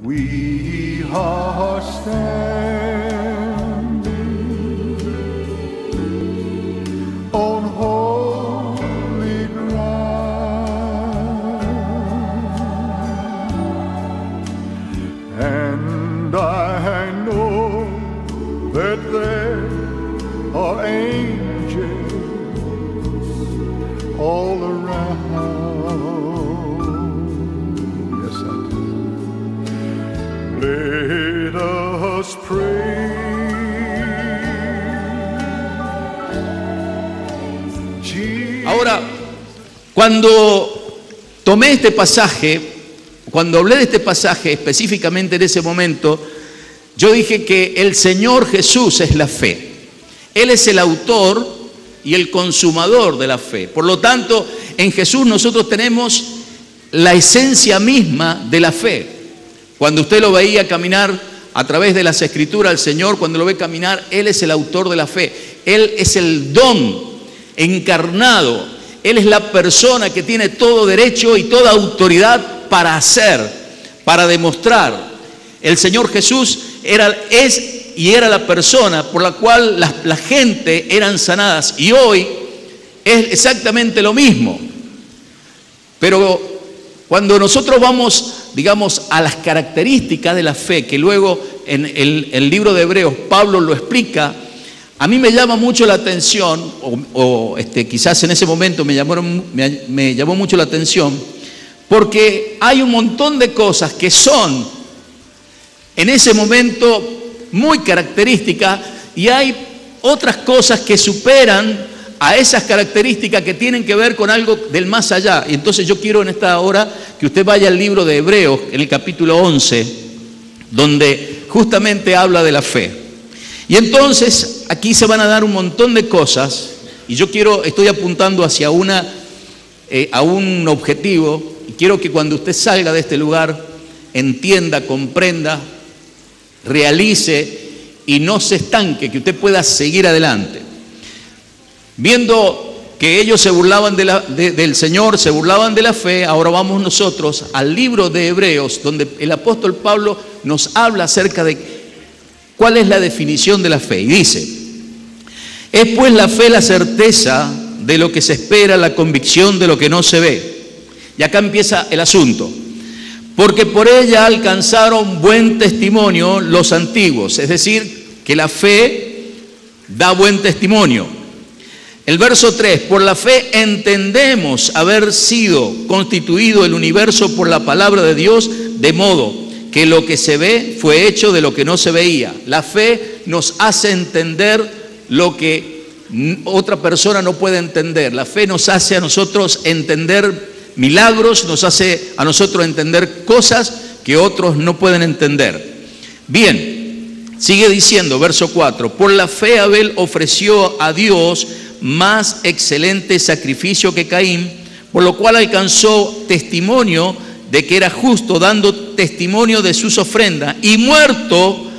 We are standing on holy ground, and I know that there are angels all around. Yes, I do. Let us pray. Ahora, cuando tomé este pasaje, cuando hablé de este pasaje específicamente en ese momento, yo dije que el Señor Jesús es la fe. Él es el autor y el consumador de la fe. Por lo tanto, en Jesús nosotros tenemos la esencia misma de la fe. Cuando usted lo veía caminar a través de las Escrituras, el Señor, cuando lo ve caminar, Él es el autor de la fe. Él es el don encarnado. Él es la persona que tiene todo derecho y toda autoridad para hacer, para demostrar. El Señor Jesús es y era la persona por la cual la gente eran sanadas, y hoy es exactamente lo mismo. Pero cuando nosotros vamos, digamos, a las características de la fe, que luego en el libro de Hebreos Pablo lo explica, a mí me llama mucho la atención, quizás en ese momento me llamó mucho la atención, porque hay un montón de cosas que son en ese momento muy características, y hay otras cosas que superan a esas características que tienen que ver con algo del más allá. Y entonces yo quiero en esta hora que usted vaya al libro de Hebreos, en el capítulo 11, donde justamente habla de la fe. Y entonces aquí se van a dar un montón de cosas, y yo estoy apuntando hacia a un objetivo, y quiero que cuando usted salga de este lugar entienda, comprenda, realice y no se estanque, que usted pueda seguir adelante. Viendo que ellos se burlaban del Señor, se burlaban de la fe, ahora vamos nosotros al libro de Hebreos, donde el apóstol Pablo nos habla acerca de cuál es la definición de la fe. Y dice: es pues la fe la certeza de lo que se espera, la convicción de lo que no se ve. Y acá empieza el asunto. Porque por ella alcanzaron buen testimonio los antiguos. Es decir, que la fe da buen testimonio. El verso 3, por la fe entendemos haber sido constituido el universo por la palabra de Dios, de modo que lo que se ve fue hecho de lo que no se veía. La fe nos hace entender lo que otra persona no puede entender. La fe nos hace a nosotros entender milagros, nos hace a nosotros entender cosas que otros no pueden entender. Bien, sigue diciendo, verso 4, por la fe Abel ofreció a Dios más excelente sacrificio que Caín, por lo cual alcanzó testimonio de que era justo, dando testimonio de sus ofrendas, y muerto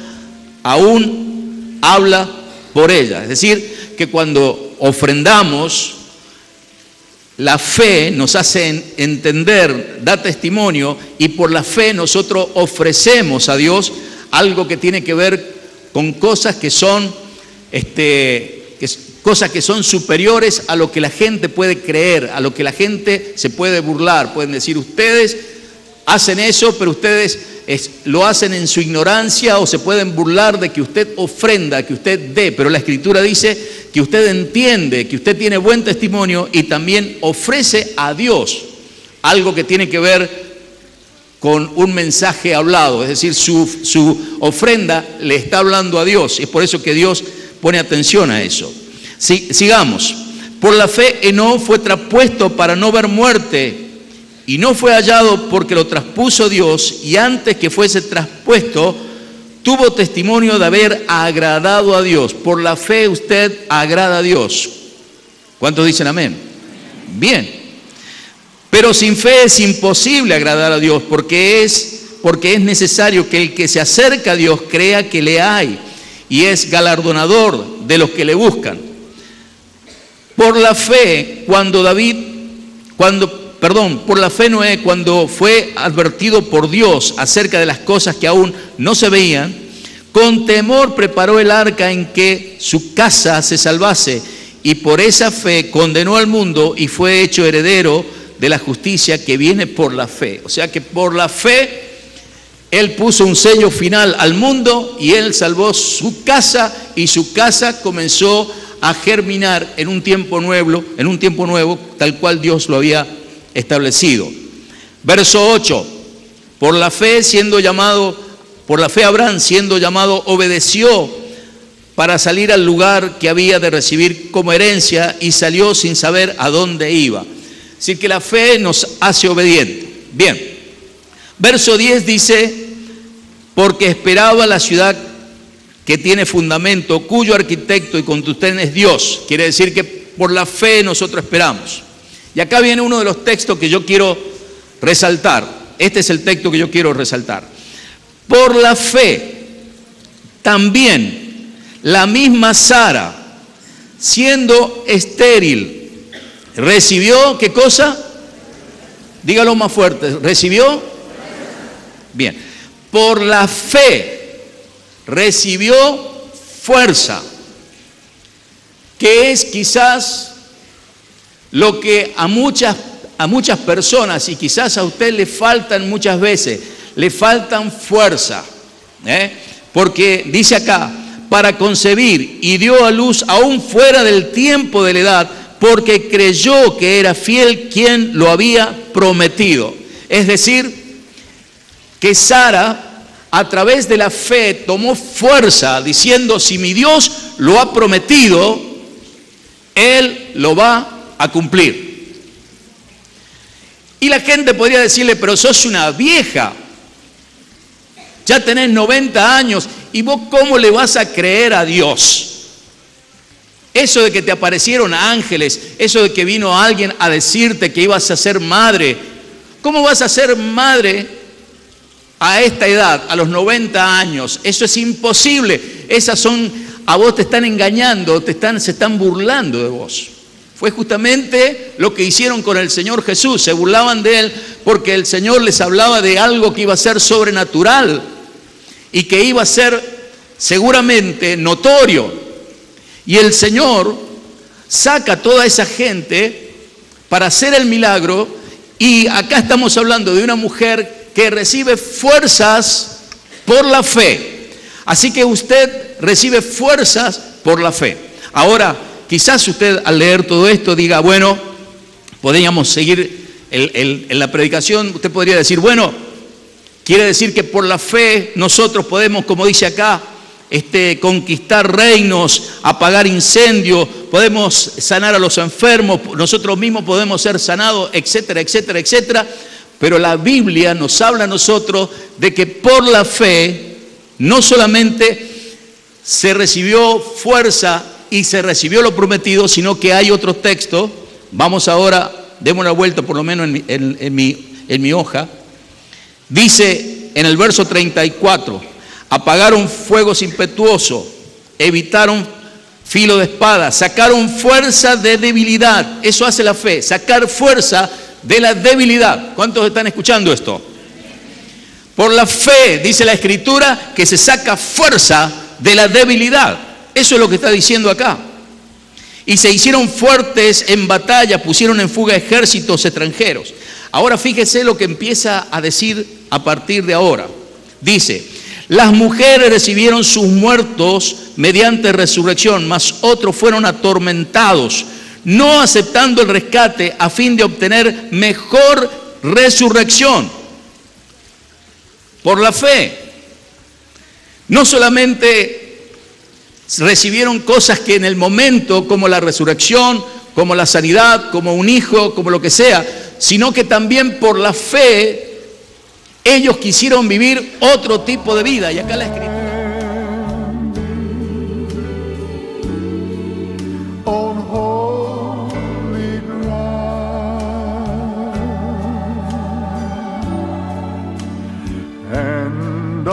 aún habla por ella. Es decir, que cuando ofrendamos, la fe nos hace entender, da testimonio, y por la fe nosotros ofrecemos a Dios algo que tiene que ver con cosas que son cosas que son superiores a lo que la gente puede creer, a lo que la gente se puede burlar. Pueden decir, ustedes hacen eso, pero ustedes lo hacen en su ignorancia, o se pueden burlar de que usted ofrenda, que usted dé, pero la Escritura dice que usted entiende, que usted tiene buen testimonio y también ofrece a Dios algo que tiene que ver con un mensaje hablado, es decir, su ofrenda le está hablando a Dios, y es por eso que Dios pone atención a eso. Sigamos. Por la fe Enoc fue traspuesto para no ver muerte, y no fue hallado porque lo traspuso Dios, y antes que fuese traspuesto tuvo testimonio de haber agradado a Dios. Por la fe usted agrada a Dios. ¿Cuántos dicen amén? Bien. Pero sin fe es imposible agradar a Dios, porque es necesario que el que se acerca a Dios crea que le hay, y es galardonador de los que le buscan. Por la fe, cuando por la fe Noé, cuando fue advertido por Dios acerca de las cosas que aún no se veían, con temor preparó el arca en que su casa se salvase, y por esa fe condenó al mundo y fue hecho heredero de la justicia que viene por la fe. O sea que por la fe Él puso un sello final al mundo y Él salvó su casa, y su casa comenzó a germinar en un tiempo nuevo, tal cual Dios lo había establecido. Verso 8, por la fe Abraham, siendo llamado, obedeció para salir al lugar que había de recibir como herencia, y salió sin saber a dónde iba. Es decir, que la fe nos hace obedientes. Bien, verso 10 dice, porque esperaba la ciudad que tiene fundamento, cuyo arquitecto y constructor es Dios. Quiere decir que por la fe nosotros esperamos. Y acá viene uno de los textos que yo quiero resaltar. Este es el texto que yo quiero resaltar. Por la fe, también la misma Sara, siendo estéril, recibió, ¿qué cosa? Dígalo más fuerte, ¿recibió? Bien, por la fe recibió fuerza, que es quizás lo que a muchas personas, y quizás a usted le faltan muchas veces, le faltan fuerza, porque dice acá, para concebir, y dio a luz aún fuera del tiempo de la edad, porque creyó que era fiel quien lo había prometido. Es decir, que Sara, a través de la fe, tomó fuerza diciendo, si mi Dios lo ha prometido, Él lo va a cumplir. Y la gente podría decirle, pero sos una vieja, ya tenés 90 años, ¿y vos cómo le vas a creer a Dios? Eso de que te aparecieron ángeles, eso de que vino alguien a decirte que ibas a ser madre, ¿cómo vas a ser madre a esta edad, a los 90 años? Eso es imposible. A vos te están engañando, se están burlando de vos. Fue justamente lo que hicieron con el Señor Jesús. Se burlaban de Él porque el Señor les hablaba de algo que iba a ser sobrenatural y que iba a ser seguramente notorio. Y el Señor saca a toda esa gente para hacer el milagro, y acá estamos hablando de una mujer que recibe fuerzas por la fe. Así que usted recibe fuerzas por la fe. Ahora, quizás usted al leer todo esto diga, bueno, podríamos seguir en la predicación, usted podría decir, bueno, quiere decir que por la fe nosotros podemos, como dice acá, conquistar reinos, apagar incendios, podemos sanar a los enfermos, nosotros mismos podemos ser sanados, etcétera, etcétera, etcétera. Pero la Biblia nos habla a nosotros de que por la fe no solamente se recibió fuerza y se recibió lo prometido, sino que hay otro texto. Vamos ahora, demos una vuelta por lo menos en mi hoja. Dice en el verso 34, apagaron fuegos impetuosos, evitaron filo de espada, sacaron fuerza de debilidad. Eso hace la fe, sacar fuerza de la debilidad. ¿Cuántos están escuchando esto? Por la fe, dice la Escritura, que se saca fuerza de la debilidad. Eso es lo que está diciendo acá. Y se hicieron fuertes en batalla, pusieron en fuga ejércitos extranjeros. Ahora fíjese lo que empieza a decir a partir de ahora. Dice, las mujeres recibieron sus muertos mediante resurrección, mas otros fueron atormentados, no aceptando el rescate a fin de obtener mejor resurrección. Por la fe, no solamente recibieron cosas que en el momento, como la resurrección, como la sanidad, como un hijo, como lo que sea, sino que también por la fe ellos quisieron vivir otro tipo de vida. Y acá la Escritura. And